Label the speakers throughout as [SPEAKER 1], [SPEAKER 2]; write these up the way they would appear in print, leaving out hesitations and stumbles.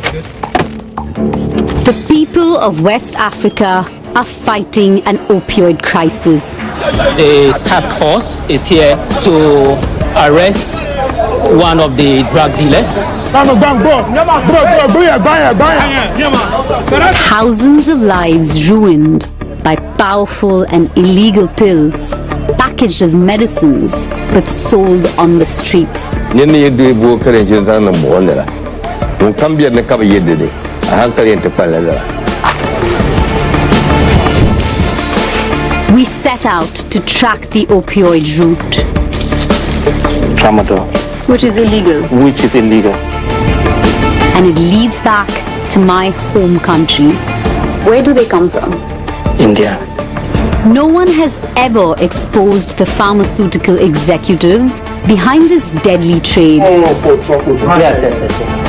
[SPEAKER 1] The people of West Africa are fighting an opioid crisis.
[SPEAKER 2] The task force is here to arrest one of the drug dealers.
[SPEAKER 1] Thousands of lives ruined by powerful and illegal pills, packaged as medicines but sold on the streets. We set out to track the opioid route.
[SPEAKER 2] Tramadol.
[SPEAKER 1] Which is illegal. And it leads back to my home country. Where do they come from?
[SPEAKER 2] India.
[SPEAKER 1] No one has ever exposed the pharmaceutical executives behind this deadly trade.
[SPEAKER 2] Yes.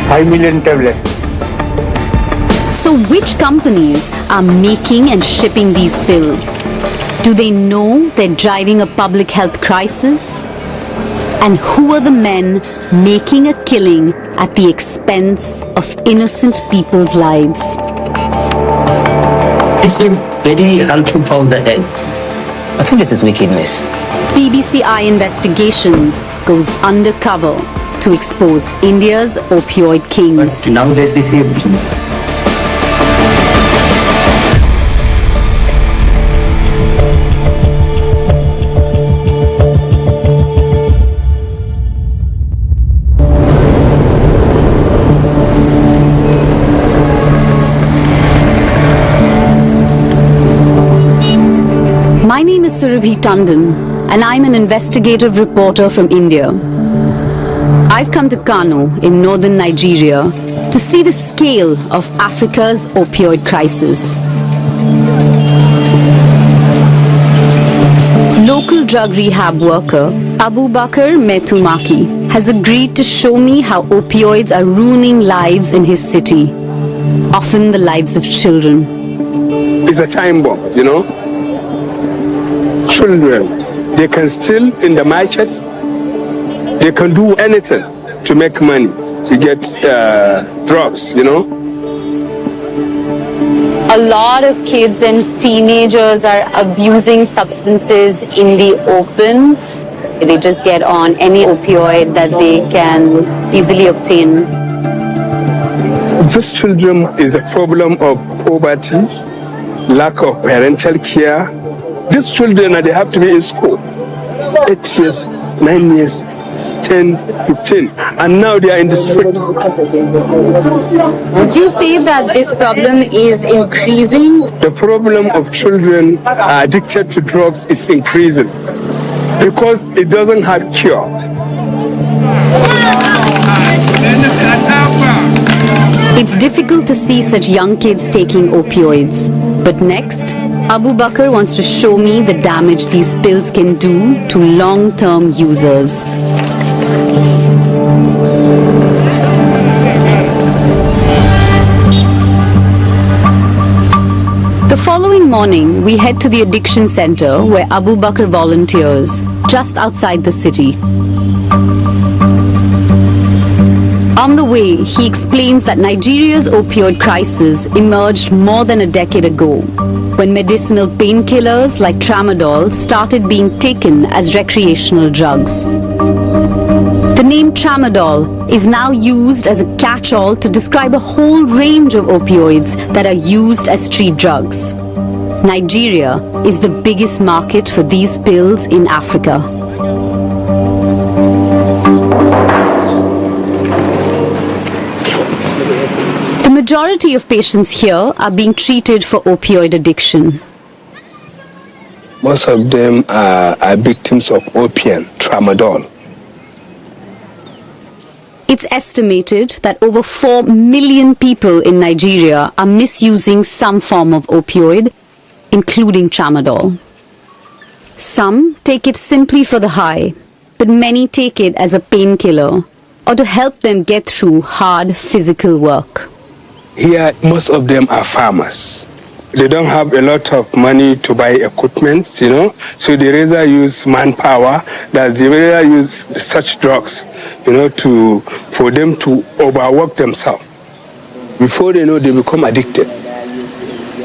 [SPEAKER 3] 5 million tablets.
[SPEAKER 1] So which companies are making and shipping these pills? Do they know they're driving a public health crisis? And who are the men making a killing at the expense of innocent people's lives?
[SPEAKER 4] It's a very uncontrolled head. I think this is wickedness.
[SPEAKER 1] BBCI Investigations goes undercover to expose India's opioid kings.
[SPEAKER 4] But now that this happens.
[SPEAKER 1] My name is Surabhi Tandon, and I'm an investigative reporter from India. I've come to Kano in northern Nigeria to see the scale of Africa's opioid crisis. Local drug rehab worker Abubakar Metumaki has agreed to show me how opioids are ruining lives in his city, often the lives of children.
[SPEAKER 5] It's a time bomb, you know. Children, they can steal in the market. They can do anything to make money, to get drugs, you know.
[SPEAKER 1] A lot of kids and teenagers are abusing substances in the open. They just get on any opioid that they can easily obtain.
[SPEAKER 5] These children is a problem of poverty, lack of parental care. These children, they have to be in school. 8 years, 9 years, 10, 15, and now they are in the street.
[SPEAKER 1] Would you say that this problem is increasing?
[SPEAKER 5] The problem of children addicted to drugs is increasing because it doesn't have cure.
[SPEAKER 1] It's difficult to see such young kids taking opioids. But next, Abubakar wants to show me the damage these pills can do to long-term users. The following morning, we head to the addiction center where Abubakar volunteers, just outside the city. On the way, he explains that Nigeria's opioid crisis emerged more than a decade ago, when medicinal painkillers like tramadol started being taken as recreational drugs. The name tramadol is now used as a catch-all to describe a whole range of opioids that are used as street drugs. Nigeria is the biggest market for these pills in Africa. The majority of patients here are being treated for opioid addiction.
[SPEAKER 5] Most of them are victims of opium, tramadol.
[SPEAKER 1] It's estimated that over 4 million people in Nigeria are misusing some form of opioid, including tramadol. Some take it simply for the high, but many take it as a painkiller or to help them get through hard physical work.
[SPEAKER 5] Here, most of them are farmers. They don't have a lot of money to buy equipment, you know, so they rather use manpower, that they rather use such drugs, you know, for them to overwork themselves. Before they know, they become addicted.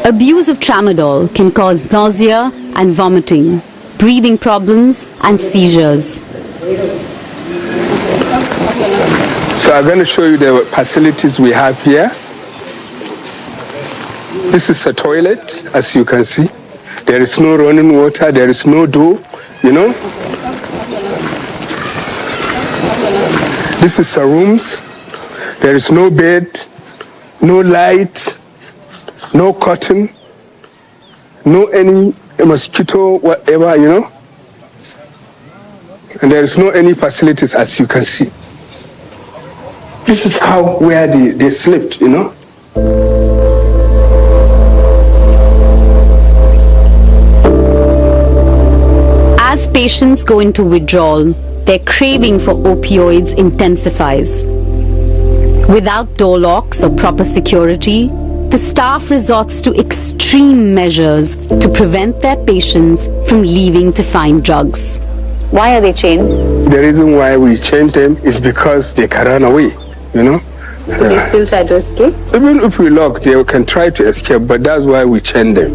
[SPEAKER 1] Abuse of tramadol can cause nausea and vomiting, breathing problems and seizures.
[SPEAKER 5] So I'm going to show you the facilities we have here. This is a toilet, as you can see. There is no running water, there is no door, you know. This is a rooms. There is no bed, no light, no curtain, no any mosquito, whatever, you know. And there is no any facilities, as you can see. This is where they slept, you know.
[SPEAKER 1] As patients go into withdrawal, their craving for opioids intensifies. Without door locks or proper security, the staff resorts to extreme measures to prevent their patients from leaving to find drugs. Why are they chained?
[SPEAKER 5] The reason why we chain them is because they can run away, you know.
[SPEAKER 1] Do they still try to escape?
[SPEAKER 5] Even if we lock, they can try to escape, but that's why we chain them.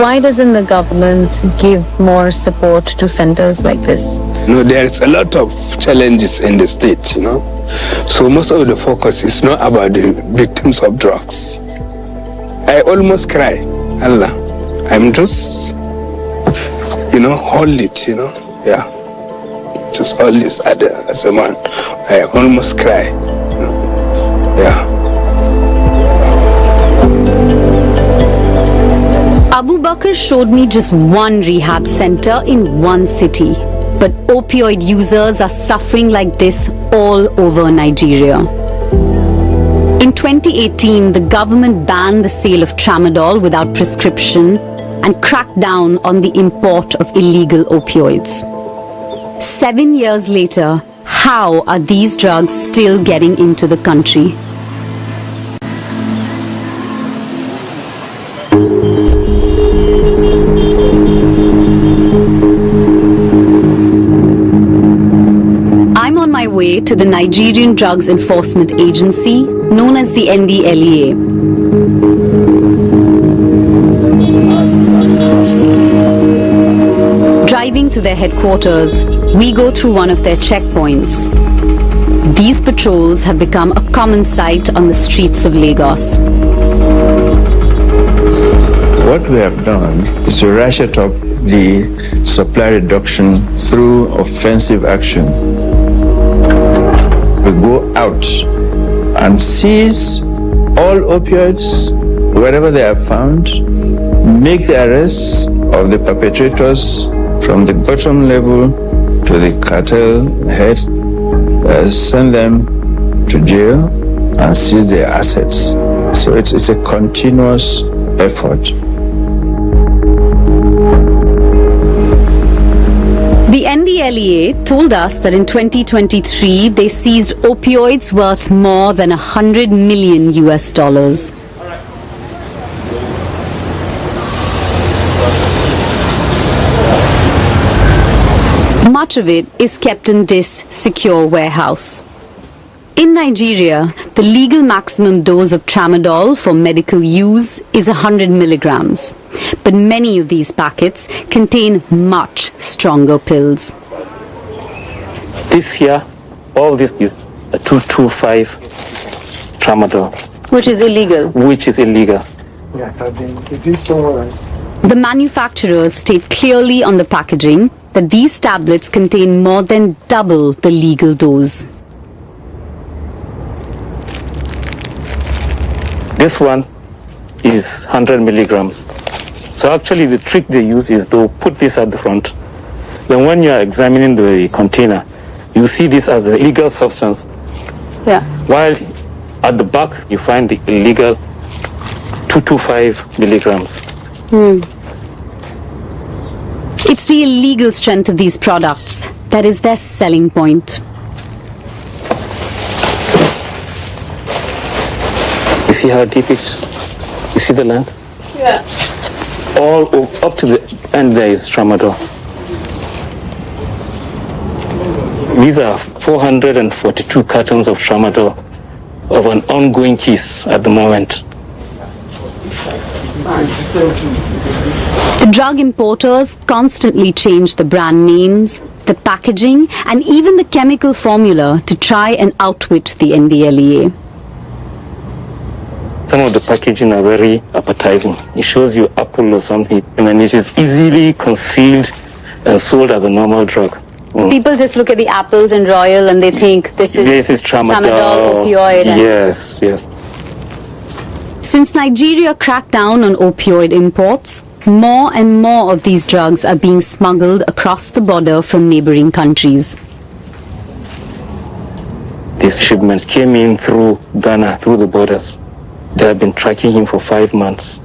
[SPEAKER 6] Why doesn't the government give more support to centers like this?
[SPEAKER 5] No, there's a lot of challenges in the state, you know. So most of the focus is not about the victims of drugs. I almost cry, Allah. I'm just, you know, hold it, you know, yeah. Just hold this as a man. I almost cry, you know, yeah.
[SPEAKER 1] Abu Bakr showed me just one rehab center in one city. But opioid users are suffering like this all over Nigeria. In 2018, the government banned the sale of tramadol without prescription and cracked down on the import of illegal opioids. 7 years later, how are these drugs still getting into the country? Way to the Nigerian Drugs Enforcement Agency, known as the NDLEA. Driving to their headquarters, we go through one of their checkpoints. These patrols have become a common sight on the streets of Lagos.
[SPEAKER 7] What we have done is to ratchet up the supply reduction through offensive action. We go out and seize all opioids wherever they are found, make the arrests of the perpetrators from the bottom level to the cartel heads, send them to jail and seize their assets. So it's a continuous effort.
[SPEAKER 1] The NDLEA told us that in 2023 they seized opioids worth more than $100 million. Much of it is kept in this secure warehouse. In Nigeria, the legal maximum dose of tramadol for medical use is 100 milligrams. But many of these packets contain much stronger pills.
[SPEAKER 2] This here, all this is a 225 tramadol.
[SPEAKER 1] Which is illegal.
[SPEAKER 2] Which is illegal.
[SPEAKER 1] The manufacturers state clearly on the packaging that these tablets contain more than double the legal dose.
[SPEAKER 2] This one is 100 milligrams. So actually the trick they use is to put this at the front. Then when you are examining the container, you see this as the illegal substance.
[SPEAKER 1] Yeah.
[SPEAKER 2] While at the back you find the illegal 225 milligrams.
[SPEAKER 1] It's the illegal strength of these products that is their selling point.
[SPEAKER 2] You see how deep it is? You see the land?
[SPEAKER 6] Yeah.
[SPEAKER 2] All up to the end there is tramadol. These are 442 cartons of tramadol of an ongoing case at the moment.
[SPEAKER 1] The drug importers constantly change the brand names, the packaging, and even the chemical formula to try and outwit the NDLEA.
[SPEAKER 2] Some of the packaging are very appetizing. It shows you apple or something, and it is easily concealed and sold as a normal drug.
[SPEAKER 1] People just look at the apples and royal and they think this is
[SPEAKER 2] tramadol,
[SPEAKER 1] opioid.
[SPEAKER 2] Yes, yes.
[SPEAKER 1] Since Nigeria cracked down on opioid imports, more and more of these drugs are being smuggled across the border from neighboring countries.
[SPEAKER 2] These shipments came in through Ghana, through the borders. They have been tracking him for 5 months.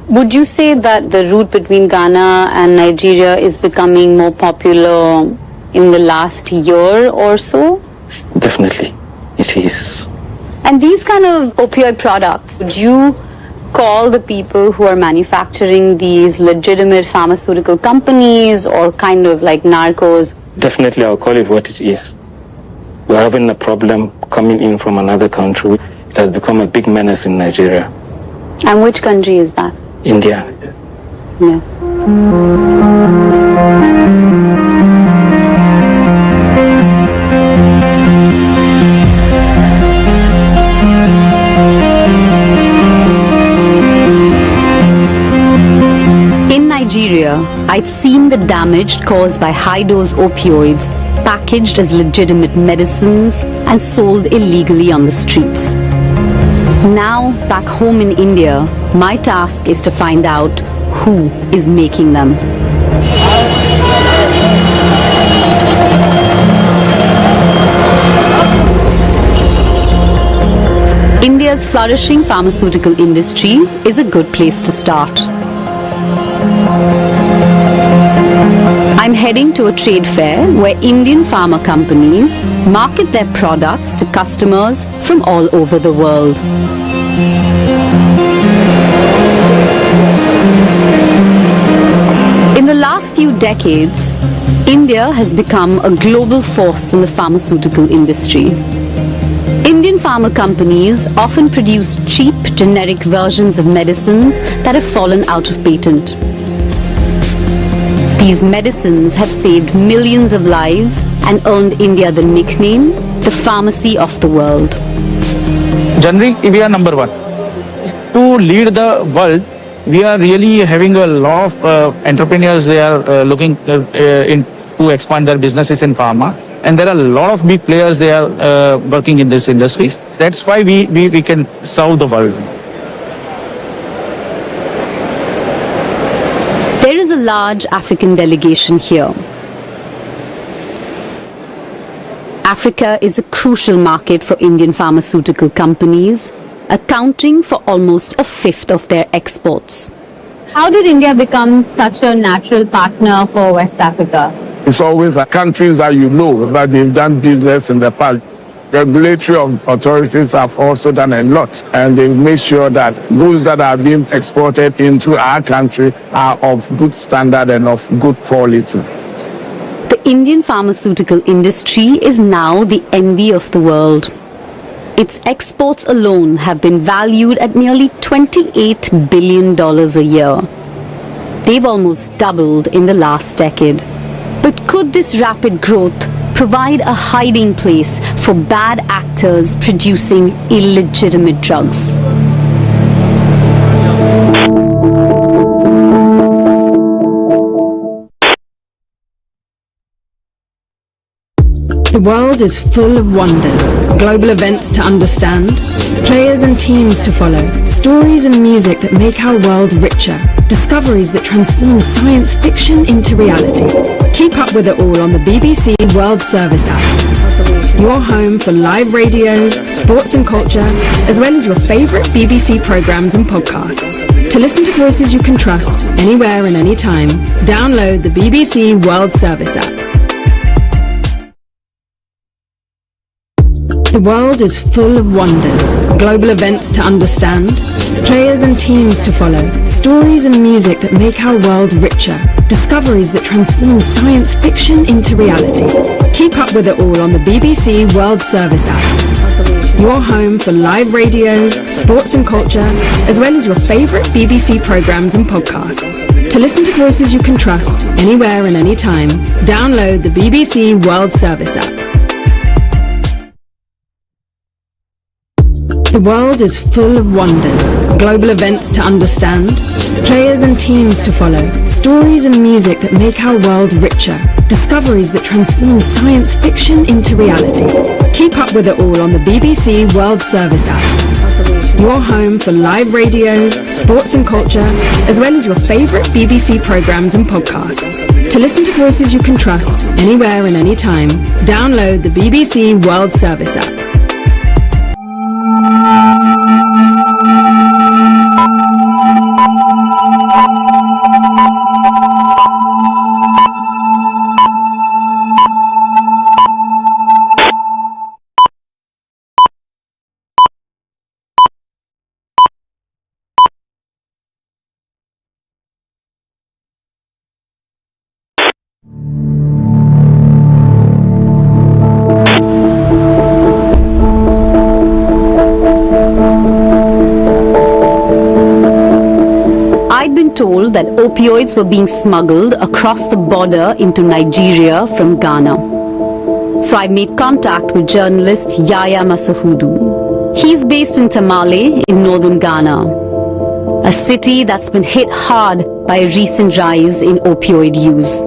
[SPEAKER 1] Would you say that the route between Ghana and Nigeria is becoming more popular in the last year or so?
[SPEAKER 2] Definitely, it is.
[SPEAKER 1] And these kind of opioid products, would you call the people who are manufacturing these legitimate pharmaceutical companies or kind of like narcos?
[SPEAKER 2] Definitely, I'll call it what it is. We're having a problem coming in from another country. It has become a big menace in Nigeria.
[SPEAKER 1] And which country is that?
[SPEAKER 2] India.
[SPEAKER 1] Yeah. In Nigeria, I'd seen the damage caused by high-dose opioids packaged as legitimate medicines and sold illegally on the streets. Now, back home in India, my task is to find out who is making them. India's flourishing pharmaceutical industry is a good place to start. I'm heading to a trade fair where Indian pharma companies market their products to customers from all over the world. In the last few decades, India has become a global force in the pharmaceutical industry. Indian pharma companies often produce cheap, generic versions of medicines that have fallen out of patent. These medicines have saved millions of lives and earned India the nickname, the pharmacy of the world.
[SPEAKER 8] Generic, we are number one. To lead the world, we are really having a lot of entrepreneurs. They are looking to expand their businesses in pharma. And there are a lot of big players, they are working in this industry. That's why we can serve the world.
[SPEAKER 1] There is a large African delegation here. Africa is a crucial market for Indian pharmaceutical companies, accounting for almost a fifth of their exports. How did India become such a natural partner for West Africa?
[SPEAKER 5] It's always countries that you know that they've done business in the past. Regulatory authorities have also done a lot, and they make sure that goods that are being exported into our country are of good standard and of good quality.
[SPEAKER 1] The Indian pharmaceutical industry is now the envy of the world. Its exports alone have been valued at nearly $28 billion a year. They've almost doubled in the last decade. But could this rapid growth provide a hiding place for bad actors producing illegitimate drugs?
[SPEAKER 9] The world is full of wonders, global events to understand, players and teams to follow, stories and music that make our world richer, discoveries that transform science fiction into reality. Keep up with it all on the BBC World Service app. Your home for live radio, sports and culture, as well as your favourite BBC programmes and podcasts. To listen to voices you can trust, anywhere and anytime, download the BBC World Service app. The world is full of wonders, global events to understand, players and teams to follow, stories and music that make our world richer, discoveries that transform science fiction into reality. Keep up with it all on the BBC World Service app. Your home for live radio, sports and culture, as well as your favourite BBC programmes and podcasts. To listen to voices you can trust, anywhere and anytime, download the BBC World Service app. The world is full of wonders, global events to understand, players and teams to follow, stories and music that make our world richer, discoveries that transform science fiction into reality. Keep up with it all on the BBC World Service app. Your home for live radio, sports and culture, as well as your favourite BBC programmes and podcasts. To listen to voices you can trust, anywhere and anytime, download the BBC World Service app.
[SPEAKER 1] Told that opioids were being smuggled across the border into Nigeria from Ghana. So I made contact with journalist Yaya Masuhudu. He's based in Tamale in northern Ghana, a city that's been hit hard by a recent rise in opioid use.
[SPEAKER 4] I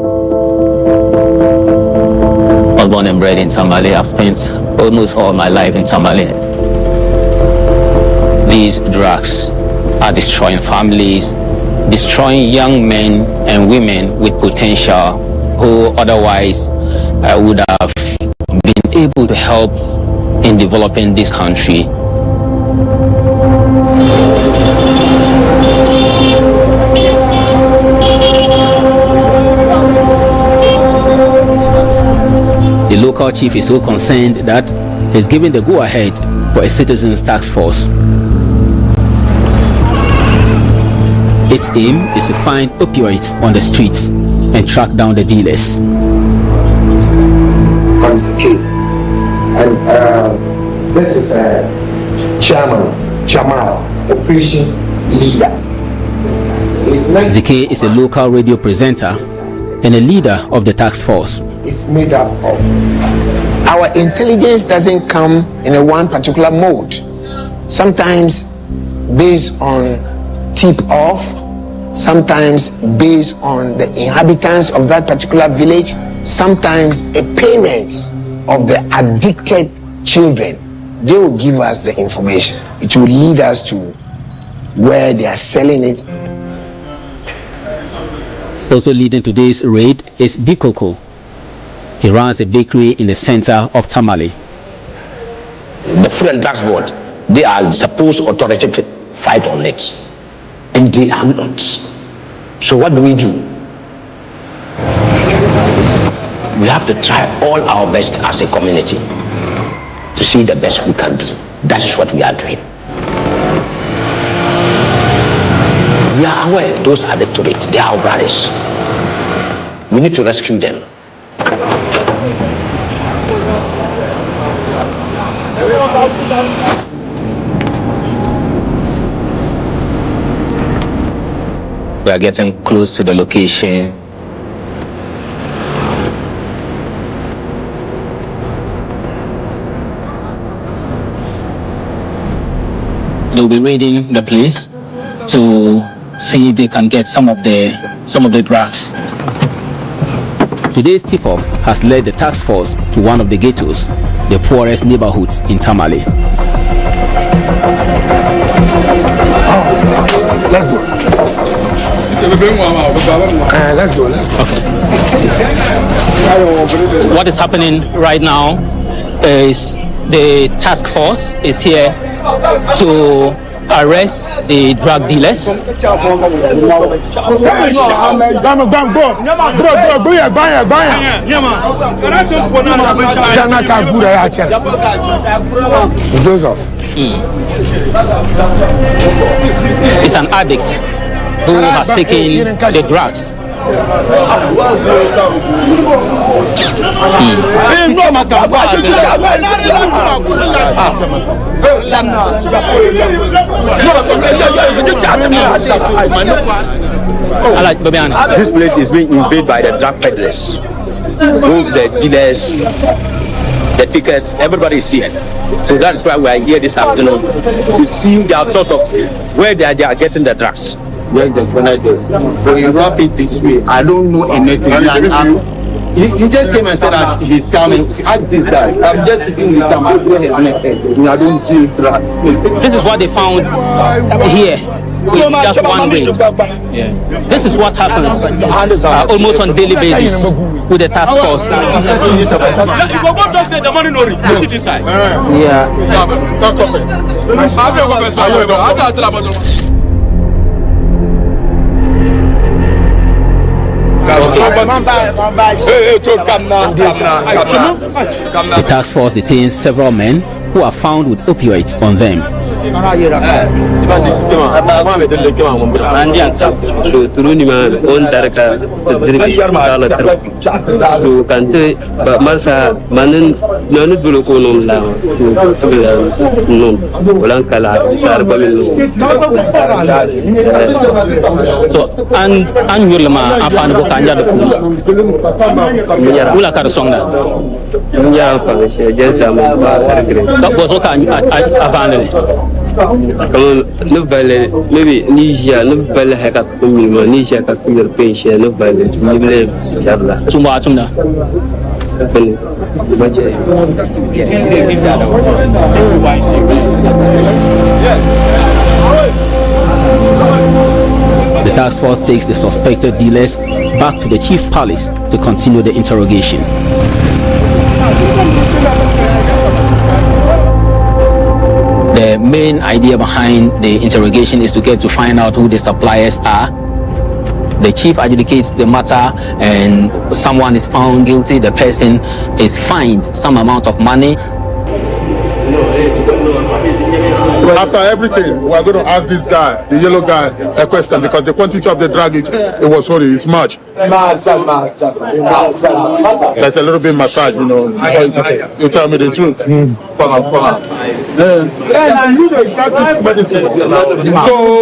[SPEAKER 4] was born and bred in Tamale. I've spent almost all my life in Tamale. These drugs are destroying families, destroying young men and women with potential who otherwise would have been able to help in developing this country. The local chief is so concerned that he's given the go-ahead for a citizens' task force. Its aim is to find opioids on the streets and track down the dealers.
[SPEAKER 10] I'm Zaki, and this is Chairman Jamal, Operation Leader.
[SPEAKER 4] Zaki is a local radio presenter and a leader of the task force.
[SPEAKER 10] It's made up of our intelligence doesn't come in a one particular mode. Sometimes based on tip off, sometimes based on the inhabitants of that particular village, sometimes a parents of the addicted children. They will give us the information. It will lead us to where they are selling it.
[SPEAKER 4] Also leading today's raid is Bikoko. He runs a bakery in the center of Tamale.
[SPEAKER 11] The Food and Drugs Board, they are supposed authority to fight on it. And they are not. So what do? We have to try all our best as a community to see the best we can do. That is what we are doing. We are aware those are addicted. They are our brothers. We need to rescue them.
[SPEAKER 4] We are getting close to the location. They'll be raiding the place to see if they can get some of the drugs. Today's tip-off has led the task force to one of the ghettos, the poorest neighborhoods in Tamale.
[SPEAKER 10] Let's go. Let's go.
[SPEAKER 4] Okay. What is happening right now is the task force is here to arrest the drug dealers.
[SPEAKER 10] It's those of.
[SPEAKER 4] It's an addict who has taken the drugs.
[SPEAKER 12] This place is being invaded by the drug peddlers, both the dealers, the tickets, everybody is here. So that's why we are here this afternoon to see the source of where they are getting the drugs. When you wrap it this way, I don't know anything. He just came and said that he's coming. Ask this guy. I'm just sitting with him. I swear I don't deal drugs.
[SPEAKER 4] This is what they found here. In just one week. Yeah. This is what happens almost on a daily basis with the task force. The task force detains several men who are found with opioids on them. So annually afan go kanja de kula kar songa nya fa just da mo ba regret so kan afan no vale maybe Niger no vale haka kumima Niger ka kumir pension no vale nible yalla tumba The task force takes the suspected dealers back to the chief's palace to continue the interrogation. The main idea behind the interrogation is to get to find out who the suppliers are. The chief adjudicates the matter and someone is found guilty. The person is fined some amount of money.
[SPEAKER 13] After everything, we are going to ask this guy, the yellow guy, a question because the quantity of the drug it was holding is much. There's a little bit massage, you know. You tell me the truth. So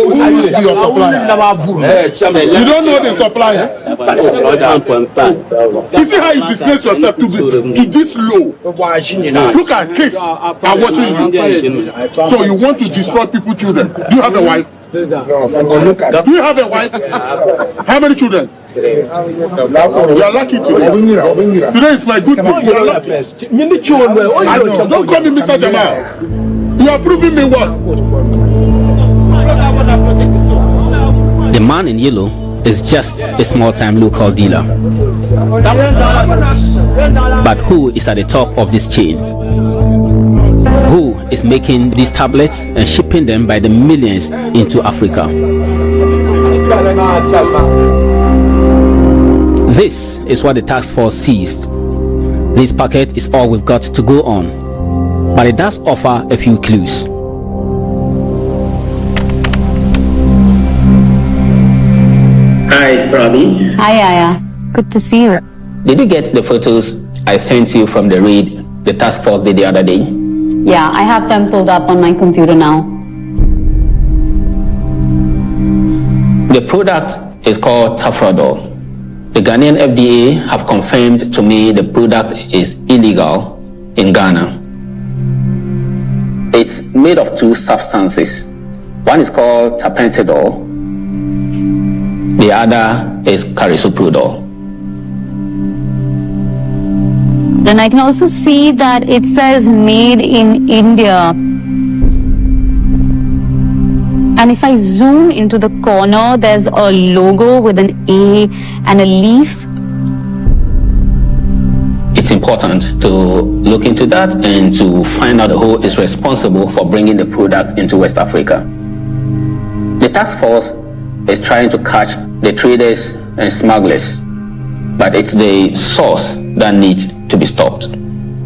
[SPEAKER 13] who is your supplier? You don't know the supplier. You see how you disgrace yourself to this low. Look at kids are watching you. So you want to destroy people's children. Do you have a wife? Do you have a wife? How many children? You are lucky today. Today is my good day. You are lucky. Don't call me Mr. Jamal. You are proving me what?
[SPEAKER 4] The man in yellow is just a small-time local dealer. But who is at the top of this chain? Who is making these tablets and shipping them by the millions into Africa? This is what the task force seized. This packet is all we've got to go on, but it does offer a few clues.
[SPEAKER 14] Hi, it's Robbie.
[SPEAKER 1] Hi, Aya. Good to see you.
[SPEAKER 4] Did you get the photos I sent you from the raid the task force did the other day?
[SPEAKER 1] Yeah, I have them pulled up on my computer now.
[SPEAKER 4] The product is called Tafrodol. The Ghanaian FDA have confirmed to me the product is illegal in Ghana. It's made of two substances. One is called tapentadol. The other is carisoprodol.
[SPEAKER 1] Then I can also see that it says made in India. And if I zoom into the corner, there's a logo with an A and a leaf.
[SPEAKER 4] It's important to look into that and to find out who is responsible for bringing the product into West Africa. The task force is trying to catch the traders and smugglers, but it's the source that needs to be stopped.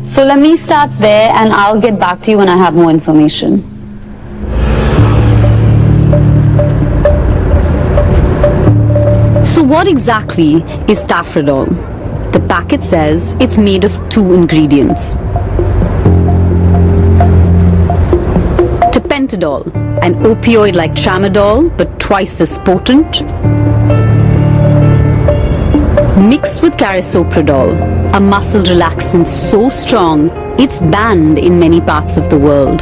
[SPEAKER 1] So let me start there and I'll get back to you when I have more information. So what exactly is tafrodol? The packet says it's made of 2 ingredients. Tapentadol, an opioid like tramadol but twice as potent, mixed with carisoprodol, a muscle relaxant so strong it's banned in many parts of the world.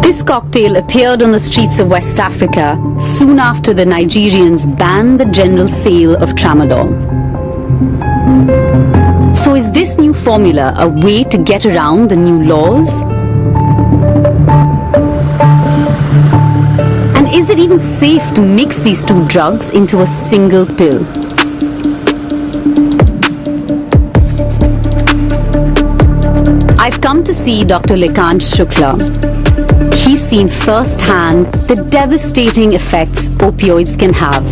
[SPEAKER 1] This cocktail appeared on the streets of West Africa soon after the Nigerians banned the general sale of tramadol. So is this new formula a way to get around the new laws? And is it even safe to mix these 2 drugs into a single pill? I've come to see Dr. Lekant Shukla. He's seen firsthand the devastating effects opioids can have.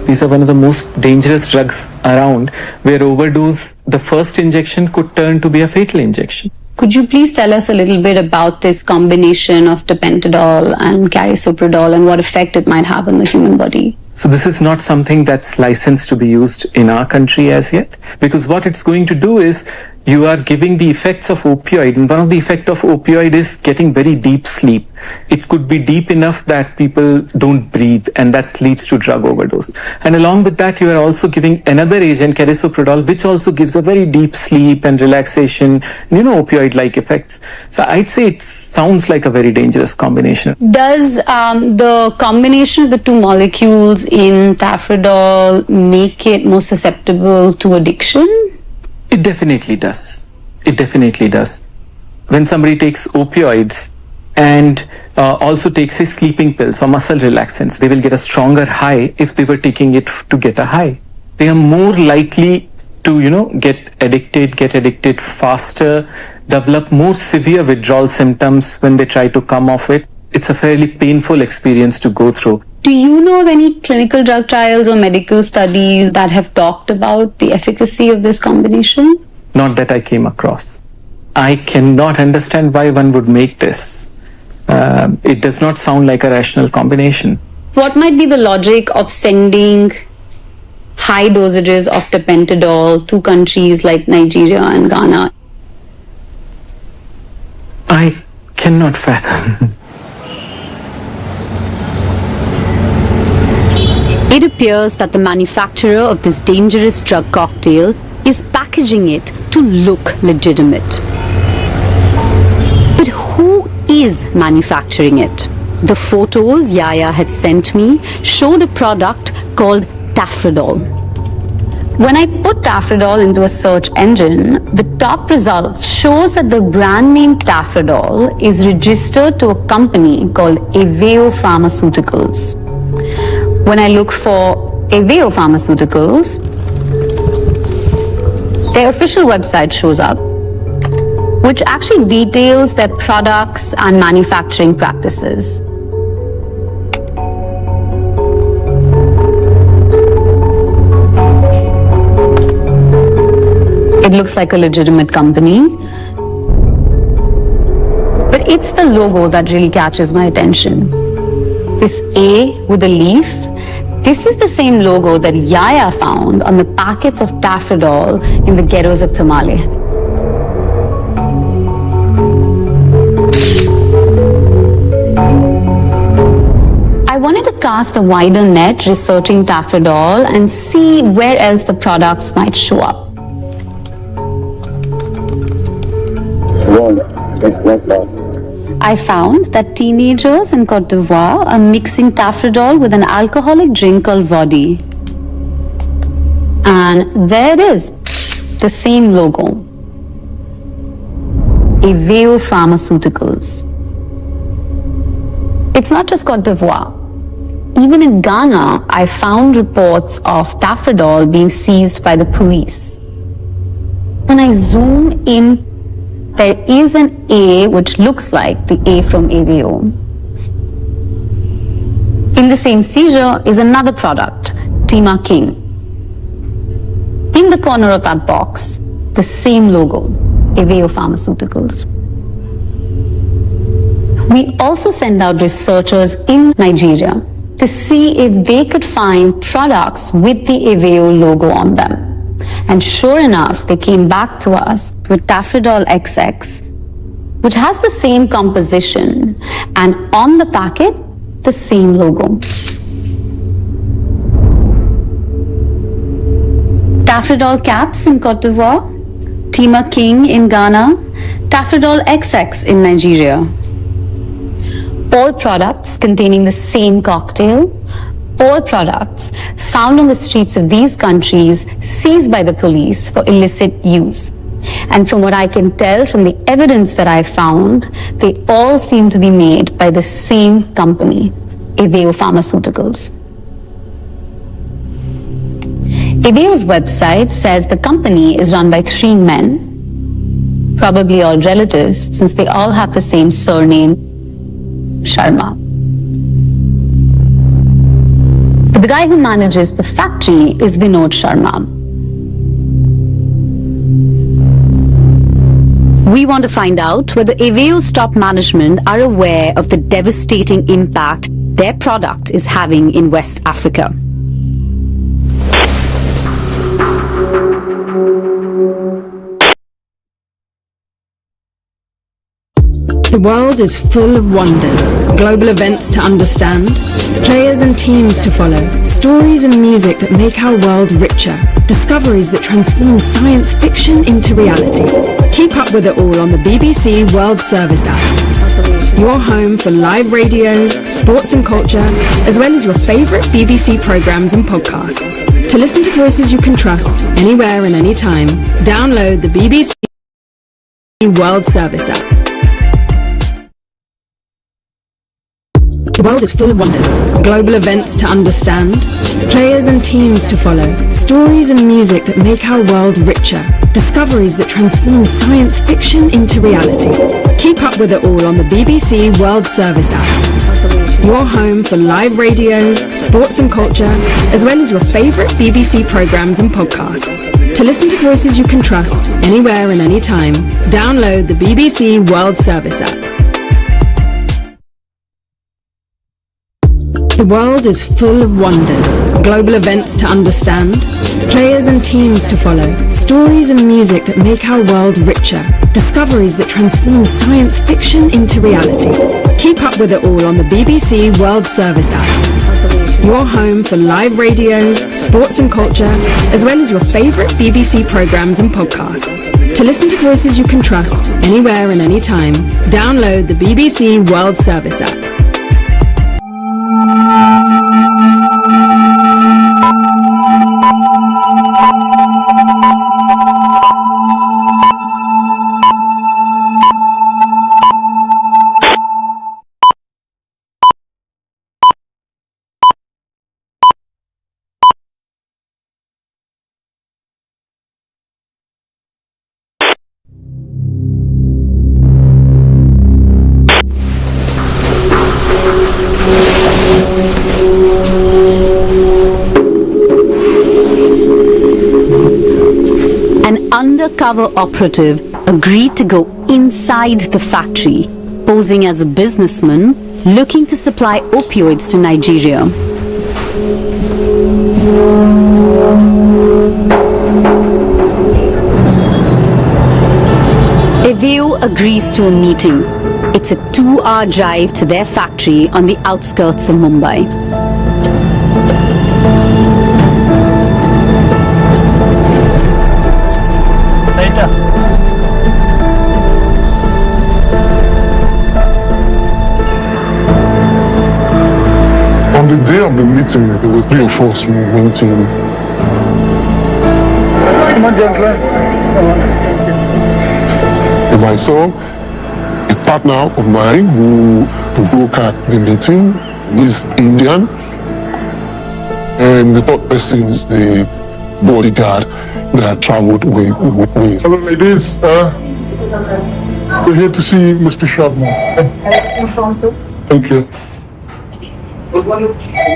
[SPEAKER 2] These are one of the most dangerous drugs around, where overdose, the first injection could turn to be a fatal injection.
[SPEAKER 1] Could you please tell us a little bit about this combination of tapentadol and carisoprodol and what effect it might have on the human body?
[SPEAKER 2] So this is not something that's licensed to be used in our country as yet, because what it's going to do is you are giving the effects of opioid, and one of the effects of opioid is getting very deep sleep. It could be deep enough that people don't breathe, and that leads to drug overdose. And along with that, you are also giving another agent, carisoprodol, which also gives a very deep sleep and relaxation, opioid-like effects. So I'd say it sounds like a very dangerous combination.
[SPEAKER 1] Does the combination of the 2 molecules in tafrodol make it more susceptible to addiction?
[SPEAKER 2] It definitely does. It definitely does. When somebody takes opioids and also takes a sleeping pills or muscle relaxants, they will get a stronger high if they were taking it to get a high. They are more likely to, get addicted faster, develop more severe withdrawal symptoms when they try to come off it. It's a fairly painful experience to go through.
[SPEAKER 1] Do you know of any clinical drug trials or medical studies that have talked about the efficacy of this combination?
[SPEAKER 2] Not that I came across. I cannot understand why one would make this. It does not sound like a rational combination.
[SPEAKER 1] What might be the logic of sending high dosages of tapentadol to countries like Nigeria and Ghana?
[SPEAKER 2] I cannot fathom.
[SPEAKER 1] It appears that the manufacturer of this dangerous drug cocktail is packaging it to look legitimate. But who is manufacturing it? The photos Yaya had sent me showed a product called tafrodol. When I put tafrodol into a search engine, the top results shows that the brand name tafrodol is registered to a company called Aveo Pharmaceuticals. When I look for Aveo Pharmaceuticals, their official website shows up, which actually details their products and manufacturing practices. It looks like a legitimate company, but it's the logo that really catches my attention. This A with a leaf, this is the same logo that Yaya found on the packets of tafrodol in the ghettos of Tamale. I wanted to cast a wider net researching tafrodol and see where else the products might show up. I found that teenagers in Cote d'Ivoire are mixing tafrodol with an alcoholic drink called vodka. And there it is, the same logo. Aveo Pharmaceuticals. It's not just Cote d'Ivoire. Even in Ghana, I found reports of tafrodol being seized by the police. When I zoom in there is an A which looks like the A from AVO. In the same seizure is another product, Tima King. In the corner of that box, the same logo, AVO Pharmaceuticals. We also send out researchers in Nigeria to see if they could find products with the AVO logo on them. And sure enough, they came back to us with Tafridol XX, which has the same composition and on the packet, the same logo. Tafridol caps in Cote d'Ivoire, Tima King in Ghana, Tafridol XX in Nigeria. All products containing the same cocktail, all products found on the streets of these countries seized by the police for illicit use. And from what I can tell from the evidence that I found, they all seem to be made by the same company, AVO Pharmaceuticals. AVO's website says the company is run by 3 men, probably all relatives since they all have the same surname, Sharma. But the guy who manages the factory is Vinod Sharma. We want to find out whether AVO's top management are aware of the devastating impact their product is having in West Africa.
[SPEAKER 9] The world is full of wonders, global events to understand, players and teams to follow, stories and music that make our world richer, discoveries that transform science fiction into reality. Keep up with it all on the BBC World Service app. Your home for live radio, sports and culture, as well as your favourite BBC programmes and podcasts. To listen to voices you can trust, anywhere and anytime, download the BBC World Service app. The world is full of wonders, global events to understand, players and teams to follow, stories and music that make our world richer, discoveries that transform science fiction into reality. Keep up with it all on the BBC World Service app. Your home for live radio, sports and culture, as well as your favourite BBC programmes and podcasts. To listen to voices you can trust, anywhere and anytime, download the BBC World Service app. The world is full of wonders, global events to understand, players and teams to follow, stories and music that make our world richer, discoveries that transform science fiction into reality. Keep up with it all on the BBC World Service app. Your home for live radio, sports and culture, as well as your favourite BBC programmes and podcasts. To listen to voices you can trust, anywhere and anytime, download the BBC World Service app.
[SPEAKER 1] Undercover operative agreed to go inside the factory, posing as a businessman looking to supply opioids to Nigeria. AVO agrees to a meeting. It's a 2-hour drive to their factory on the outskirts of Mumbai.
[SPEAKER 13] On the day of the meeting, there were 3 of us meeting. And I saw a partner of mine who broke at the meeting. He's Indian. And the third person is the bodyguard that traveled with me. Hello, ladies. We're here to see Mr. Sharma. Thank you.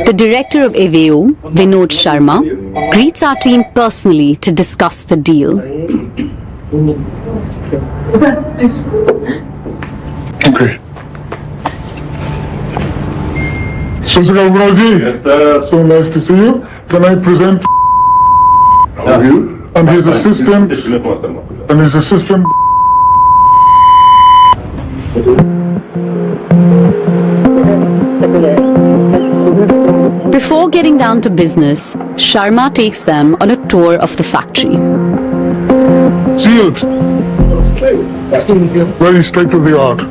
[SPEAKER 1] The director of AVO, Vinod Sharma, greets our team personally to discuss the deal.
[SPEAKER 13] Okay. Sasika Ugraji, so nice to see you. Can I present and his assistant
[SPEAKER 1] Before getting down to business, Sharma takes them on a tour of the factory.
[SPEAKER 13] Sealed. Very state of the art.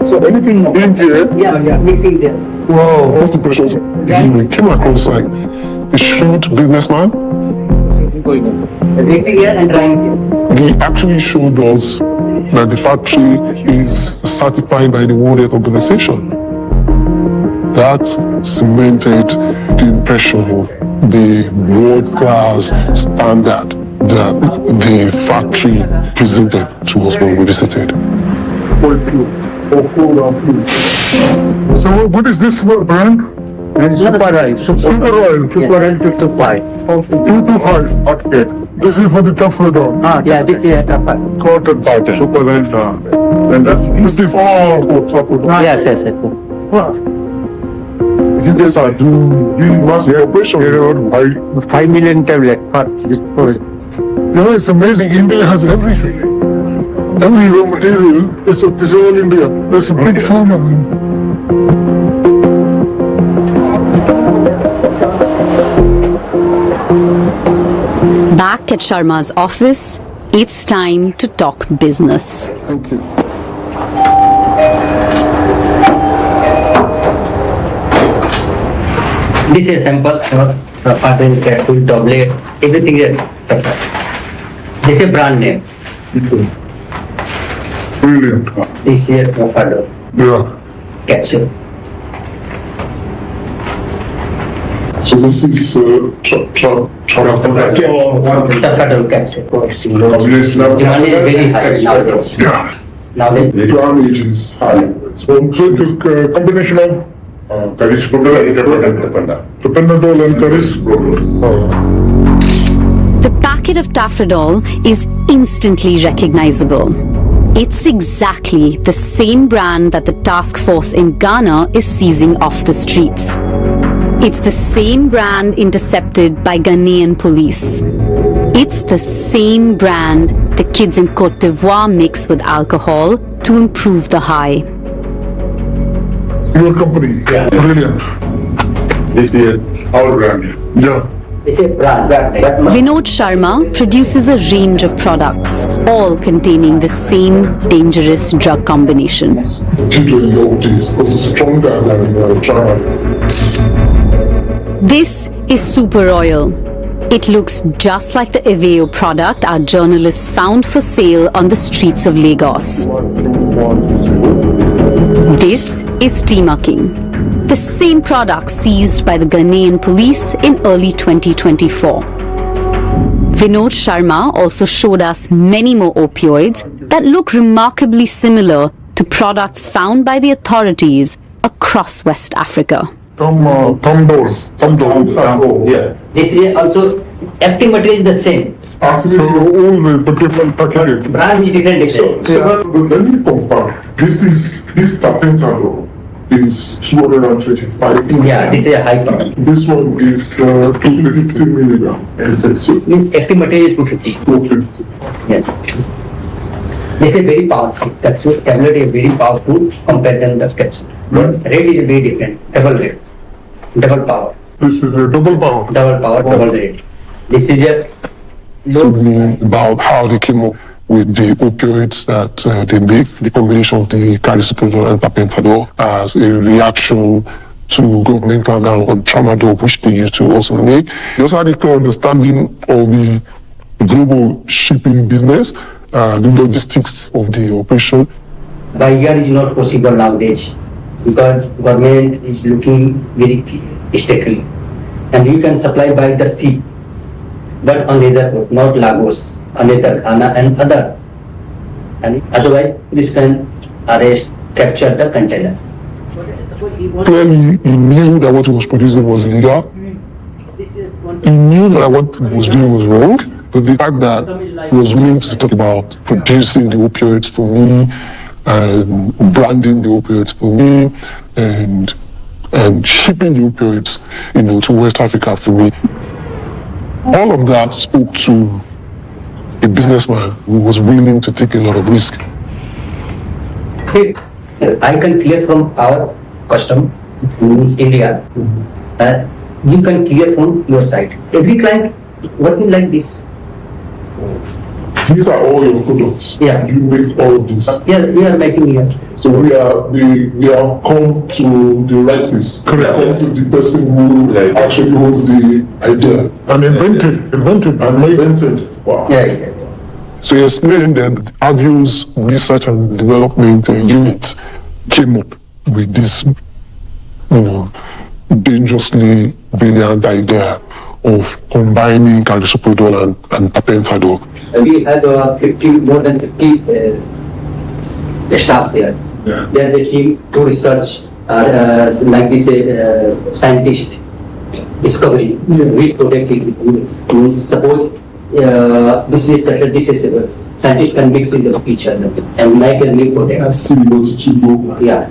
[SPEAKER 13] So anything in here?
[SPEAKER 14] Yeah, mixing there.
[SPEAKER 13] Wow. First impressions. He came across like a shrewd businessman.
[SPEAKER 14] Mixing here and drying here.
[SPEAKER 13] He actually showed us that the factory is certified by the World Health Organization. That cemented the impression of the world-class standard that the factory presented to us when we visited. So what is this brand?
[SPEAKER 3] Super oil.
[SPEAKER 13] Super oil.
[SPEAKER 3] Super oil 225.
[SPEAKER 13] 225. Okay. This is for the Tafrodon.
[SPEAKER 3] Yeah, this is a tough.
[SPEAKER 13] Cotton pattern. Super oil. And that's 54.
[SPEAKER 3] Yes, yes, yes.
[SPEAKER 13] Wow. You guys are doing mass operation by
[SPEAKER 3] 5 million tablet for this product.
[SPEAKER 13] You know, it's amazing. India has everything. Every raw material is all India. There's a big farm.
[SPEAKER 1] Back at Sharma's office, it's time to talk business.
[SPEAKER 13] Thank you.
[SPEAKER 14] This is sample, pattern, capsule, tablet, everything is separate. This is brand name.
[SPEAKER 13] Brilliant.
[SPEAKER 14] This is pattern,
[SPEAKER 13] Yeah.
[SPEAKER 14] capsule.
[SPEAKER 13] So this is
[SPEAKER 14] Pattern capsule. Demand is very high nowadays.
[SPEAKER 13] Yeah.
[SPEAKER 14] Nowadays.
[SPEAKER 13] The damage is high. So it's a combination of Tapentadol and Carisbrol.
[SPEAKER 1] The packet of Tafrodol is instantly recognizable. It's exactly the same brand that the task force in Ghana is seizing off the streets. It's the same brand intercepted by Ghanaian police. It's the same brand the kids in Cote d'Ivoire mix with alcohol to improve the high.
[SPEAKER 13] Your company, brilliant. This is our brand. Yeah.
[SPEAKER 14] This is brand.
[SPEAKER 1] Vinod Sharma produces a range of products, all containing the same dangerous drug combination.
[SPEAKER 13] G20 was stronger than China.
[SPEAKER 1] This is super oil. It looks just like the Aveo product our journalists found for sale on the streets of Lagos. This is King, the same product seized by the Ghanaian police in early 2024. Vinod Sharma also showed us many more opioids that look remarkably similar to products found by the authorities across West Africa.
[SPEAKER 13] Thumbdol.
[SPEAKER 14] Yeah. This is also active material is the same.
[SPEAKER 13] So all the different packaging.
[SPEAKER 14] Brand is different.
[SPEAKER 13] So let me confirm. This Tapentadol is 225.
[SPEAKER 14] Yeah, this is a high product.
[SPEAKER 13] This one is 250 milligram. So
[SPEAKER 14] Means active material is 250.
[SPEAKER 13] 250.
[SPEAKER 14] Yeah. This is very powerful. Capsule tablet is very powerful compared to the capsule.
[SPEAKER 13] Right.
[SPEAKER 14] Rate is very different. Double rate. Double power.
[SPEAKER 13] This is a double power.
[SPEAKER 14] Double power, double rate. This is a low.
[SPEAKER 13] About how they came up with the opioids that they make, the combination of the Carisbrol and Tapentadol as a reaction to government crackdown on tramadol, which they used to also make. They also had a clear understanding of the global shipping business, the logistics of the operation.
[SPEAKER 14] By air is not possible nowadays because government is looking very strictly, and you can supply by the sea, but on the other port, not Lagos, on the other Ghana and other. And otherwise, police can arrest, capture the container.
[SPEAKER 13] Clearly, he knew that what he was producing was illegal. He knew that what he was doing was wrong. But the fact that he was willing to talk about producing the opioids for me, and branding the opioids for me, and shipping the opioids, to West Africa for me, all of that spoke to a businessman who was willing to take a lot of risk.
[SPEAKER 14] I can clear from our custom, means India. You can clear from your side. Every client working like this.
[SPEAKER 13] These are all your products.
[SPEAKER 14] Yeah.
[SPEAKER 13] You make all of this.
[SPEAKER 14] Yeah, we are making here.
[SPEAKER 13] So we have come to the right place. Correct. We have come to the person who actually owns the idea and invented. Wow.
[SPEAKER 14] Yeah.
[SPEAKER 13] So you explained that Avio's research and development unit came up with this, dangerously brilliant idea of combining carisoprodol and tapentadol.
[SPEAKER 14] We had more than 50 staff there. Yeah. They are the team to research, like this scientist discovery, which product is means suppose this is certain, this is scientist can mix with each other and make a new product. Yeah.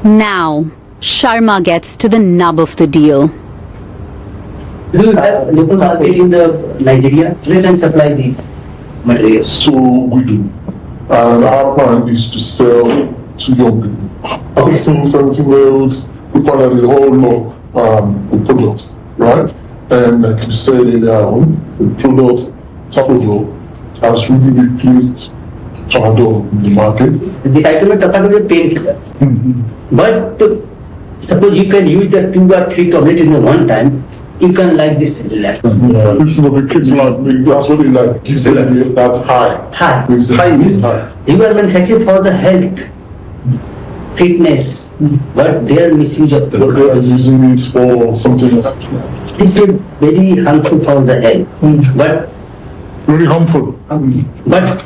[SPEAKER 1] Now, Sharma gets to the nub of the deal.
[SPEAKER 14] Do you have local market in Nigeria? We can supply these materials.
[SPEAKER 13] So we do. And our plan is to sell to young people. 16, 17 year olds, we find out a whole lot the product, right? And like you said earlier on, the product, Tafodol, has really replaced Tramadol in the market.
[SPEAKER 14] This item of Tafodol is a painkiller. But suppose you can use the 2 or 3 tablets in one time, you can like this relax.
[SPEAKER 13] This is what the kids like. That's what they like. Gives them that high.
[SPEAKER 14] High.
[SPEAKER 13] It's high.
[SPEAKER 14] You are manufactured for the health, fitness, but they are misuse of
[SPEAKER 13] They are using it for something else.
[SPEAKER 14] This is very harmful for the health. But
[SPEAKER 13] very harmful.
[SPEAKER 14] But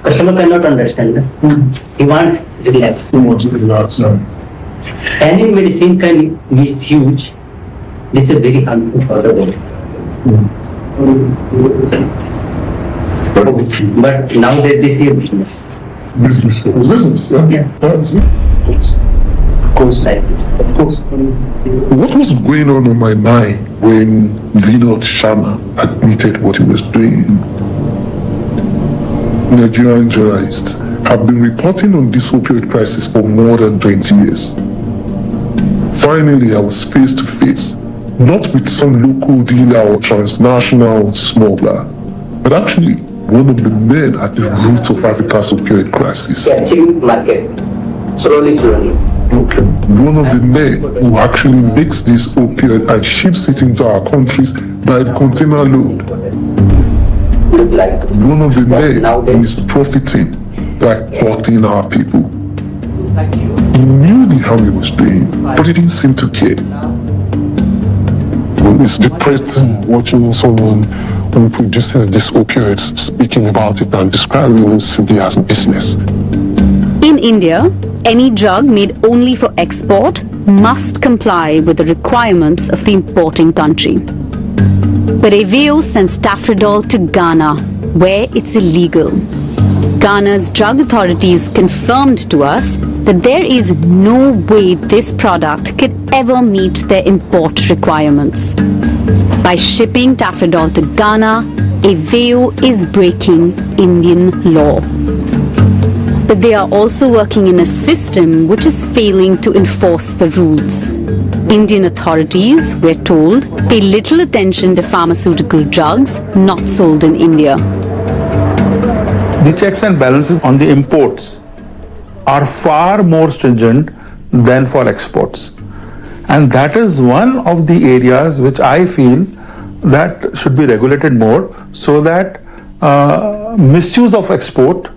[SPEAKER 14] customer cannot understand. He wants relax.
[SPEAKER 13] He wants to relax.
[SPEAKER 14] Any medicine can misuse. This is very harmful for the body. But nowadays this is a business.
[SPEAKER 13] Business, yeah. Of course.
[SPEAKER 14] Like this.
[SPEAKER 13] Of course. What was going on my mind when Vinod Sharma admitted what he was doing? Nigerian journalists have been reporting on this opioid crisis for more than 20 years. Finally, I was face to face, not with some local dealer or transnational smuggler, but actually one of the men at the root of Africa's opioid crisis.
[SPEAKER 14] Catching market, slowly.
[SPEAKER 13] One of the men who actually makes this opioid and ships it into our countries by the container load. One of the men who is profiting by hurting our people. He knew the harm he was doing, but he didn't seem to care. It's depressing watching someone who produces these opioids speaking about it and describing it simply as business.
[SPEAKER 1] In India, any drug made only for export must comply with the requirements of the importing country. But Aveo sends Tafrodol to Ghana, where it's illegal. Ghana's drug authorities confirmed to us that there is no way this product could ever meet their import requirements. By shipping Tafrodol to Ghana, Aveo is breaking Indian law. But they are also working in a system which is failing to enforce the rules. Indian authorities, we're told, pay little attention to pharmaceutical drugs not sold in India.
[SPEAKER 8] The checks and balances on the imports are far more stringent than for exports. And that is one of the areas which I feel that should be regulated more, so that misuse of export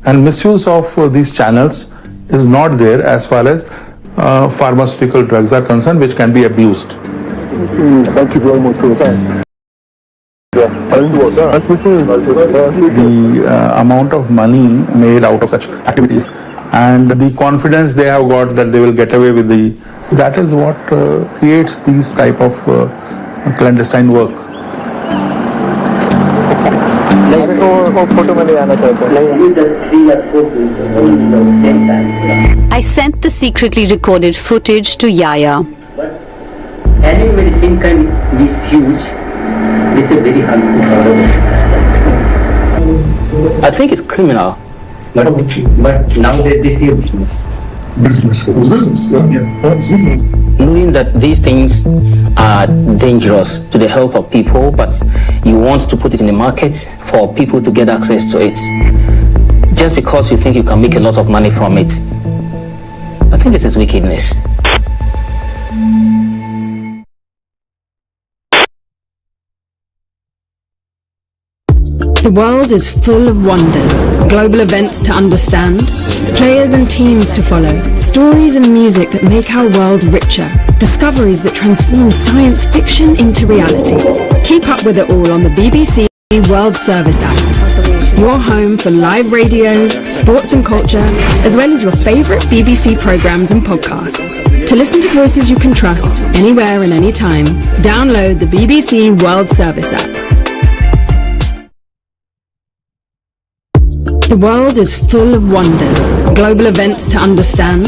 [SPEAKER 8] and misuse of these channels is not there as far as pharmaceutical drugs are concerned, which can be abused.
[SPEAKER 13] Thank you very much for your time.
[SPEAKER 15] the amount of money made out of such activities and the confidence they have got that they will get away with that is what creates these type of clandestine work.
[SPEAKER 1] I sent the secretly recorded footage to Yaya.
[SPEAKER 14] Any medicine can be huge. This is very harmful.
[SPEAKER 4] I think it's criminal.
[SPEAKER 14] But nowadays this is your business.
[SPEAKER 13] Business, yeah. It's business.
[SPEAKER 4] Knowing that these things are dangerous to the health of people, but you want to put it in the market for people to get access to it, just because you think you can make a lot of money from it. I think this is wickedness.
[SPEAKER 9] The world is full of wonders, global events to understand, players and teams to follow, stories and music that make our world richer, discoveries that transform science fiction into reality. Keep up with it all on the BBC World Service app. Your home for live radio, sports and culture, as well as your favourite BBC programmes and podcasts. To listen to voices you can trust, anywhere and anytime, download the BBC World Service app. The world is full of wonders, global events to understand,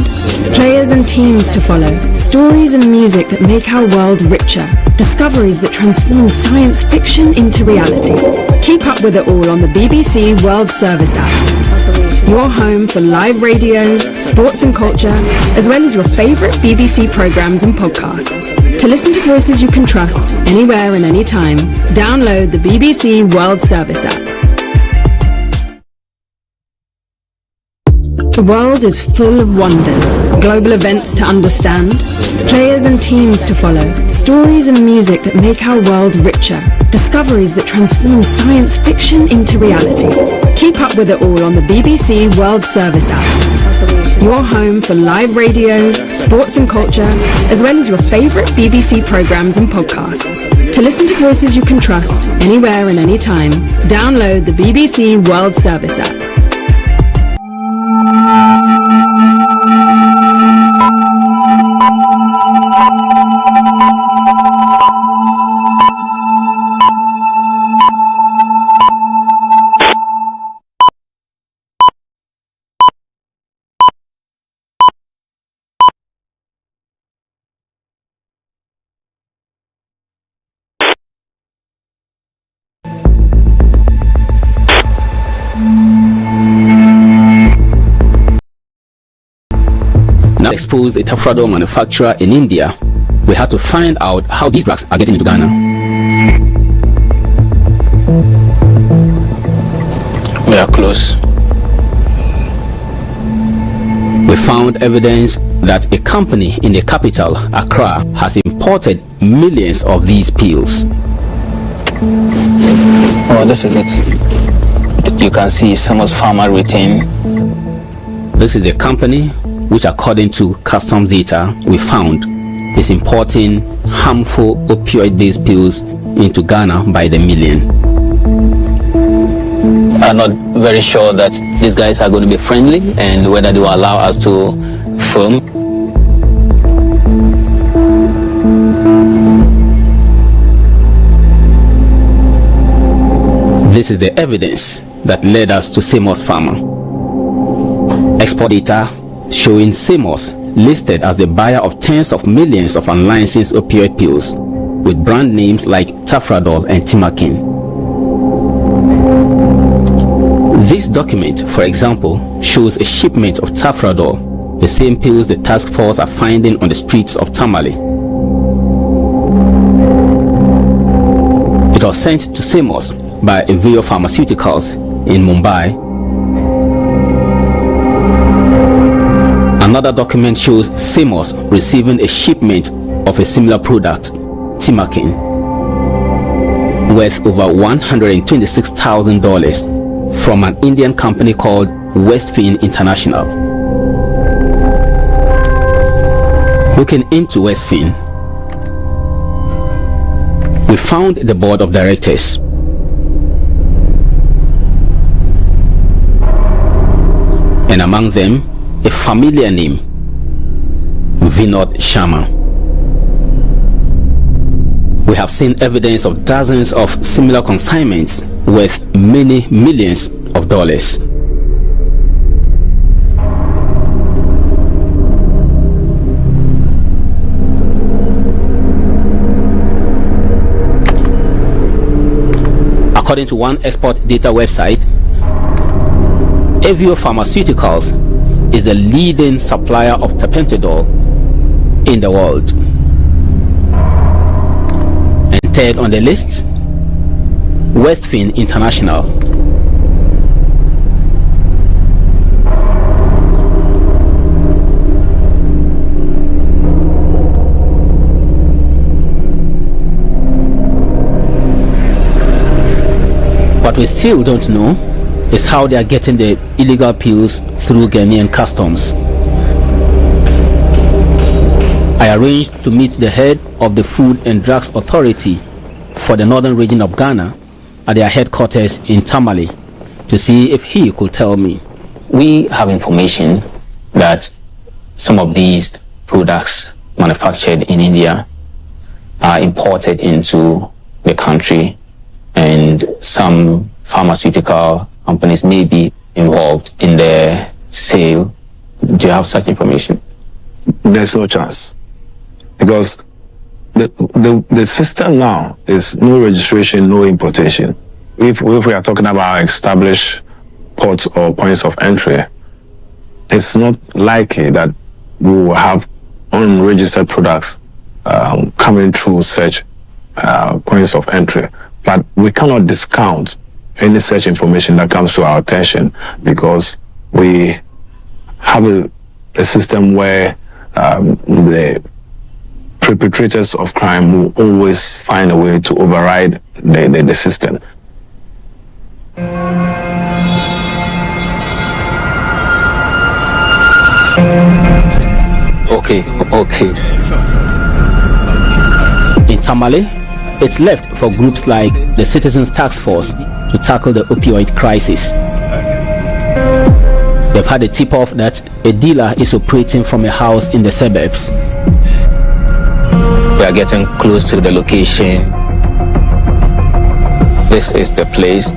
[SPEAKER 9] players and teams to follow, stories and music that make our world richer, discoveries that transform science fiction into reality. Keep up with it all on the BBC World Service app. Your home for live radio, sports and culture, as well as your favourite BBC programmes and podcasts. To listen to voices you can trust, anywhere and anytime, download the BBC World Service app. The world is full of wonders, global events to understand, players and teams to follow, stories and music that make our world richer, discoveries that transform science fiction into reality. Keep up with it all on the BBC World Service app. Your home for live radio, sports and culture, as well as your favourite BBC programmes and podcasts. To listen to voices you can trust, anywhere and anytime, download the BBC World Service app.
[SPEAKER 4] Expose a Tafradol manufacturer in India, we had to find out how these drugs are getting into Ghana. We are close. We found evidence that a company in the capital, Accra, has imported millions of these pills. Oh, this is it. You can see Samos Pharma written. This is the company which, according to customs data we found, is importing harmful opioid-based pills into Ghana by the million. I'm not very sure that these guys are going to be friendly and whether they will allow us to film. This is the evidence that led us to Samos Pharma. Export data showing Samos listed as the buyer of tens of millions of unlicensed opioid pills with brand names like Tafradol and Timakin. This document, for example, shows a shipment of Tafradol, the same pills the task force are finding on the streets of Tamale. It was sent to Samos by Aveo Pharmaceuticals in Mumbai. Another document shows Samos receiving a shipment of a similar product, Timakin, worth over $126,000 from an Indian company called Westfin International. Looking into Westfin, we found the board of directors. and among them a familiar name, Vinod Sharma. We have seen evidence of dozens of similar consignments worth many millions of dollars. According to one export data website, Avio Pharmaceuticals is the leading supplier of tapentadol in the world. And third on the list, Westfin International. What we still don't know is how they are getting the illegal pills through Ghanaian customs. I arranged to meet the head of the Food and Drugs Authority for the northern region of Ghana at their headquarters in Tamale to see if he could tell me. We have information that some of these products manufactured in India are imported into the country, and some pharmaceutical companies may be involved in the sale. Do you have such information?
[SPEAKER 16] There's no chance, because the system now is no registration, no importation. If we are talking about established ports or points of entry, it's not likely that we will have unregistered products coming through such points of entry. But we cannot discount any such information that comes to our attention, because we have a system where the perpetrators of crime will always find a way to override the system.
[SPEAKER 4] Okay. In Tamale, it's left for groups like the Citizens Task Force to tackle the opioid crisis. They've had a tip-off that a dealer is operating from a house in the suburbs. We are getting close to the location. This is the place.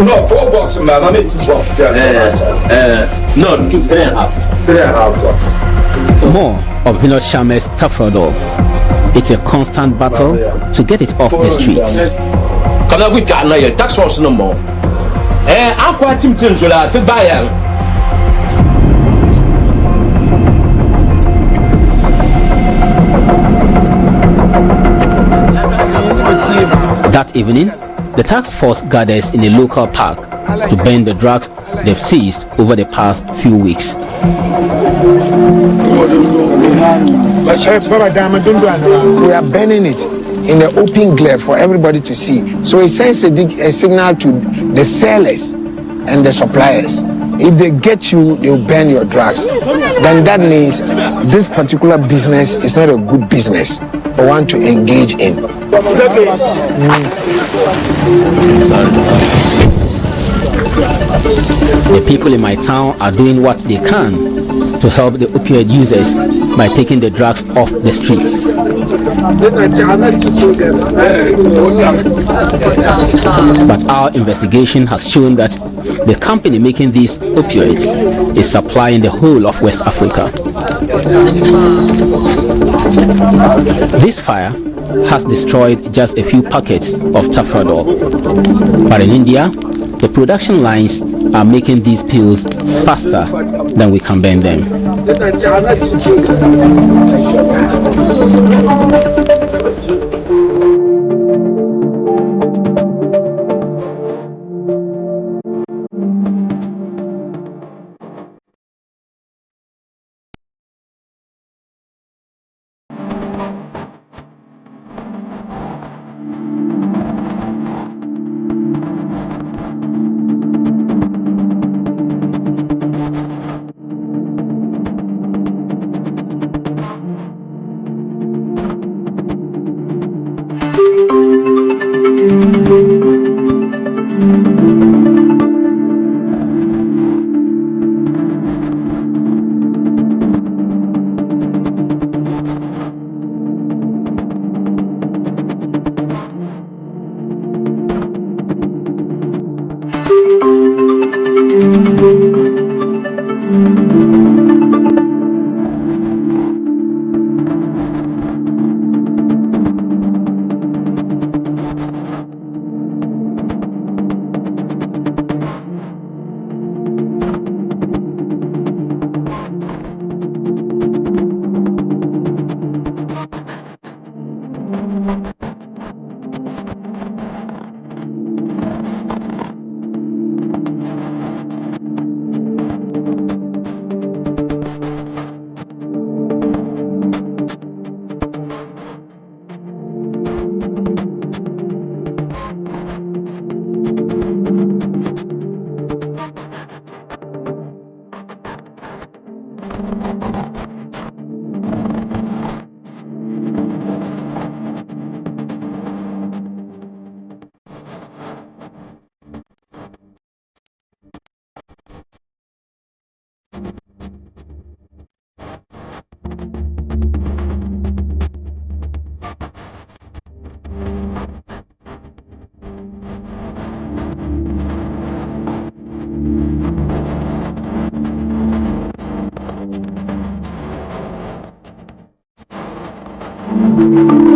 [SPEAKER 12] No, 4 boxes, man. I mean 2 boxes. No, 3.5 boxes.
[SPEAKER 4] More of Vinod Sharma's Tafrodol. It's a constant battle to get it off the streets.
[SPEAKER 12] Quand on a vu qu'il y a une taxe force no more. En quoi tu me tiens là, tu vas.
[SPEAKER 4] That evening, the task force gathers in a local park to burn the drugs they've seized over the past few weeks.
[SPEAKER 10] We are burning it in the open glare for everybody to see. So it sends a signal to the sellers and the suppliers. If they get you, they'll burn your drugs. Then that means this particular business is not a good business for one to engage in.
[SPEAKER 4] The people in my town are doing what they can to help the opioid users by taking the drugs off the streets. But our investigation has shown that the company making these opioids is supplying the whole of West Africa. This fire has destroyed just a few packets of Tafrodol, but in India, the production lines are making these pills faster than we can burn them.
[SPEAKER 1] Thank you.